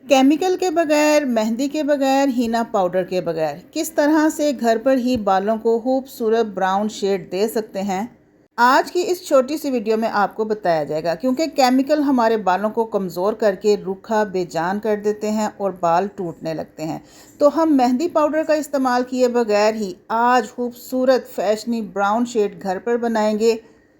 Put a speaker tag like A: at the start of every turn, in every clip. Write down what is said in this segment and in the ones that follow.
A: Chemical के बगैर, मेहंदी के बगैर, हीना पाउडर के बगैर किस तरह से घर पर ही बालों को खूबसूरत ब्राउन शेड दे सकते हैं, आज की इस छोटी सी वीडियो में आपको बताया जाएगा। क्योंकि केमिकल हमारे बालों को कमज़ोर करके रूखा बेजान कर देते हैं और बाल टूटने लगते हैं। तो हम मेहंदी पाउडर का इस्तेमाल किए बगैर ही आज खूबसूरत फैशनी ब्राउन शेड घर पर बनाएंगे।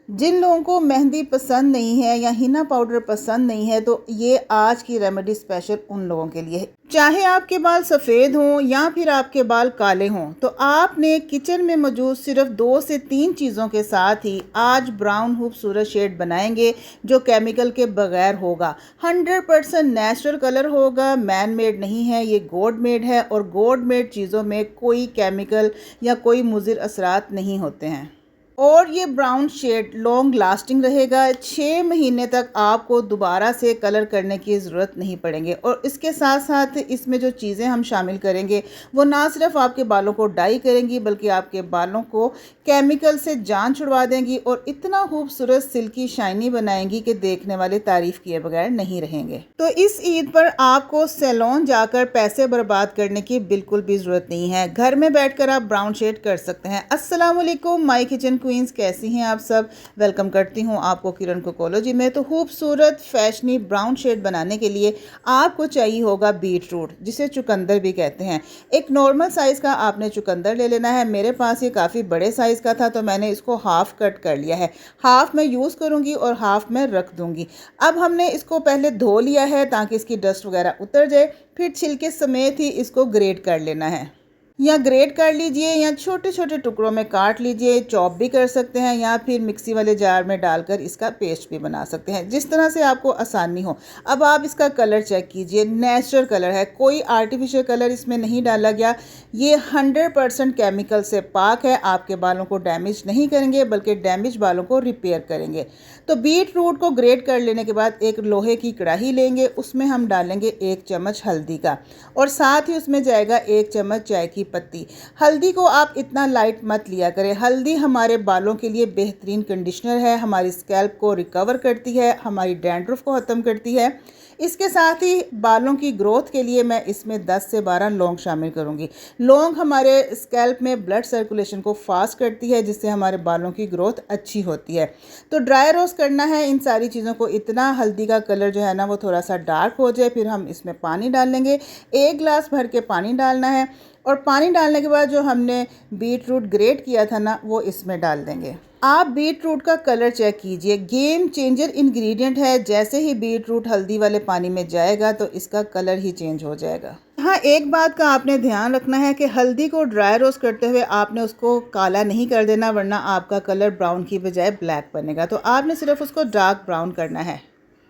A: जिन लोगों को मेहंदी पसंद नहीं है या हीना पाउडर पसंद नहीं है, तो ये आज की रेमेडी स्पेशल उन लोगों के लिए है। चाहे आपके बाल सफ़ेद हों या फिर आपके बाल काले हों, तो आपने किचन में मौजूद सिर्फ 2 से 3 चीज़ों के साथ ही आज ब्राउन खूबसूरत शेड बनाएंगे जो केमिकल के बगैर होगा। 100% नेचुरल कलर होगा, मैन मेड नहीं है, ये गॉड मेड है। और गॉड मेड चीज़ों में कोई केमिकल या कोई मुज़िर असरात नहीं होते हैं। और ये ब्राउन शेड लॉन्ग लास्टिंग रहेगा। 6 महीने तक आपको दोबारा से कलर करने की ज़रूरत नहीं पड़ेंगे। और इसके साथ साथ इसमें जो चीज़ें हम शामिल करेंगे वो ना सिर्फ आपके बालों को डाई करेंगी, बल्कि आपके बालों को केमिकल से जान छुड़वा देंगी और इतना खूबसूरत सिल्की शाइनी बनाएंगी कि देखने वाले तारीफ़ किए बगैर नहीं रहेंगे। तो इस ईद पर आपको सैलून जाकर पैसे बर्बाद करने की बिल्कुल भी ज़रूरत नहीं है। घर में बैठकर आप ब्राउन शेड कर सकते हैं। अस्सलाम वालेकुम माय किचन क्वींस, कैसी हैं आप सब। वेलकम करती हूँ आपको किरण कोकोलॉजी में। तो खूबसूरत फैशनी ब्राउन शेड बनाने के लिए आपको चाहिए होगा बीट रूट, जिसे चुकंदर भी कहते हैं। एक नॉर्मल साइज़ का आपने चुकंदर ले लेना है। मेरे पास ये काफ़ी बड़े साइज़ का था तो मैंने इसको हाफ़ कट कर लिया है। हाफ़ मैं यूज़ करूँगी और हाफ़ मैं रख दूँगी। अब हमने इसको पहले धो लिया है ताकि इसकी डस्ट वगैरह उतर जाए। फिर छिलके समेत ही इसको ग्रेट कर लेना है। या ग्रेट कर लीजिए या छोटे छोटे टुकड़ों में काट लीजिए, चॉप भी कर सकते हैं या फिर मिक्सी वाले जार में डालकर इसका पेस्ट भी बना सकते हैं, जिस तरह से आपको आसानी हो। अब आप इसका कलर चेक कीजिए, नेचुरल कलर है, कोई आर्टिफिशियल कलर इसमें नहीं डाला गया। ये 100% केमिकल से पाक है। आपके बालों को डैमेज नहीं करेंगे बल्कि डैमेज बालों को रिपेयर करेंगे। तो बीट रूट को ग्रेट कर लेने के बाद एक लोहे की कढ़ाई लेंगे, उसमें हम डालेंगे 1 चम्मच हल्दी का और साथ ही उसमें जाएगा 1 चम्मच चाय की पत्ती। हल्दी को आप इतना लाइट मत लिया करें। हल्दी हमारे बालों के लिए बेहतरीन कंडीशनर है, हमारी स्कैल्प को रिकवर करती है, हमारी डैंड्रफ को ख़त्म करती है। इसके साथ ही बालों की ग्रोथ के लिए मैं इसमें 10 से 12 लौंग शामिल करूंगी। लौंग हमारे स्कैल्प में ब्लड सर्कुलेशन को फास्ट करती है, जिससे हमारे बालों की ग्रोथ अच्छी होती है। तो ड्राई रोस्ट करना है इन सारी चीज़ों को, इतना हल्दी का कलर जो है ना वो थोड़ा सा डार्क हो जाए। फिर हम इसमें पानी डाल लेंगे। 1 गिलास भर के पानी डालना है और पानी डालने के बाद जो हमने बीट रूट ग्रेट किया था ना वो इसमें डाल देंगे। आप बीट रूट का कलर चेक कीजिए, गेम चेंजर इंग्रेडिएंट है। जैसे ही बीट रूट हल्दी वाले पानी में जाएगा तो इसका कलर ही चेंज हो जाएगा। हाँ, एक बात का आपने ध्यान रखना है कि हल्दी को ड्राई रोस्ट करते हुए आपने उसको काला नहीं कर देना, वरना आपका कलर ब्राउन की बजाय ब्लैक बनेगा। तो आपने सिर्फ उसको डार्क ब्राउन करना है।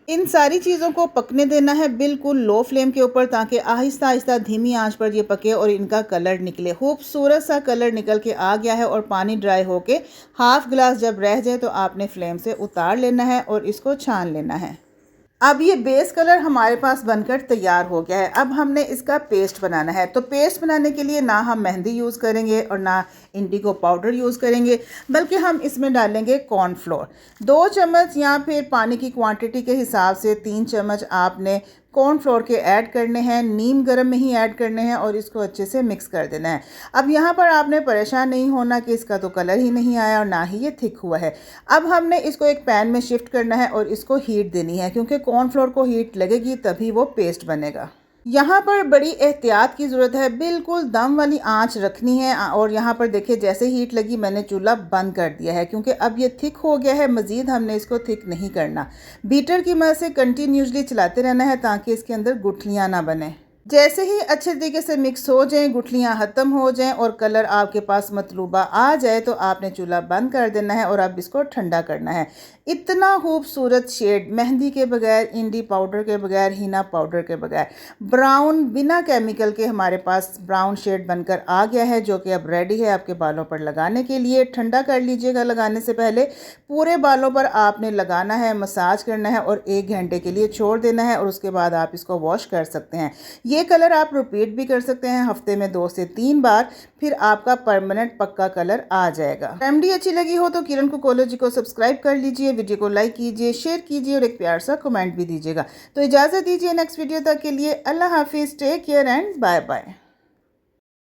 A: इन सारी चीज़ों को पकने देना है बिल्कुल लो फ्लेम के ऊपर, ताकि आहिस्ता आहिस्ता धीमी आंच पर ये पके और इनका कलर निकले। खूबसूरत सा कलर निकल के आ गया है और पानी ड्राई होके हाफ़ गिलास जब रह जाए तो आपने फ्लेम से उतार लेना है और इसको छान लेना है। अब ये बेस कलर हमारे पास बनकर तैयार हो गया है। अब हमने इसका पेस्ट बनाना है। तो पेस्ट बनाने के लिए ना हम मेहंदी यूज़ करेंगे और ना इंडिगो पाउडर यूज़ करेंगे, बल्कि हम इसमें डालेंगे कॉर्नफ्लोर। 2 चम्मच या फिर पानी की क्वांटिटी के हिसाब से 3 चम्मच आपने कॉर्नफ्लोर के ऐड करने हैं। नीम गर्म में ही ऐड करने हैं और इसको अच्छे से मिक्स कर देना है। अब यहाँ पर आपने परेशान नहीं होना कि इसका तो कलर ही नहीं आया और ना ही ये थिक हुआ है। अब हमने इसको एक पैन में शिफ्ट करना है और इसको हीट देनी है, क्योंकि कॉर्नफ्लोर को हीट लगेगी तभी वो पेस्ट बनेगा। यहाँ पर बड़ी एहतियात की ज़रूरत है, बिल्कुल दम वाली आंच रखनी है। और यहाँ पर देखिए जैसे हीट लगी मैंने चूल्हा बंद कर दिया है, क्योंकि अब ये थिक हो गया है। मज़ीद हमने इसको थिक नहीं करना। बीटर की मदद से कंटिन्यूसली चलाते रहना है ताकि इसके अंदर गुठलियाँ ना बने। जैसे ही अच्छे तरीके से मिक्स हो जाएं, गुठलियाँ ख़त्म हो जाएं और कलर आपके पास मतलूबा आ जाए तो आपने चूल्हा बंद कर देना है और अब इसको ठंडा करना है। इतना खूबसूरत शेड मेहंदी के बगैर, इंडी पाउडर के बगैर, हीना पाउडर के बगैर, ब्राउन बिना केमिकल के हमारे पास ब्राउन शेड बनकर आ गया है, जो कि अब रेडी है आपके बालों पर लगाने के लिए। ठंडा कर लीजिएगा लगाने से पहले। पूरे बालों पर आपने लगाना है, मसाज करना है और 1 घंटे के लिए छोड़ देना है और उसके बाद आप इसको वॉश कर सकते हैं। ये कलर आप रिपीट भी कर सकते हैं हफ्ते में 2 से 3 बार, फिर आपका परमानेंट पक्का कलर आ जाएगा। रेमेडी अच्छी लगी हो तो किरण कुकोलो जी को सब्सक्राइब कर लीजिए, वीडियो को लाइक कीजिए, शेयर कीजिए और एक प्यार सा कमेंट भी दीजिएगा। तो इजाज़त दीजिए नेक्स्ट वीडियो तक के लिए। अल्लाह हाफिज़, take care and bye bye.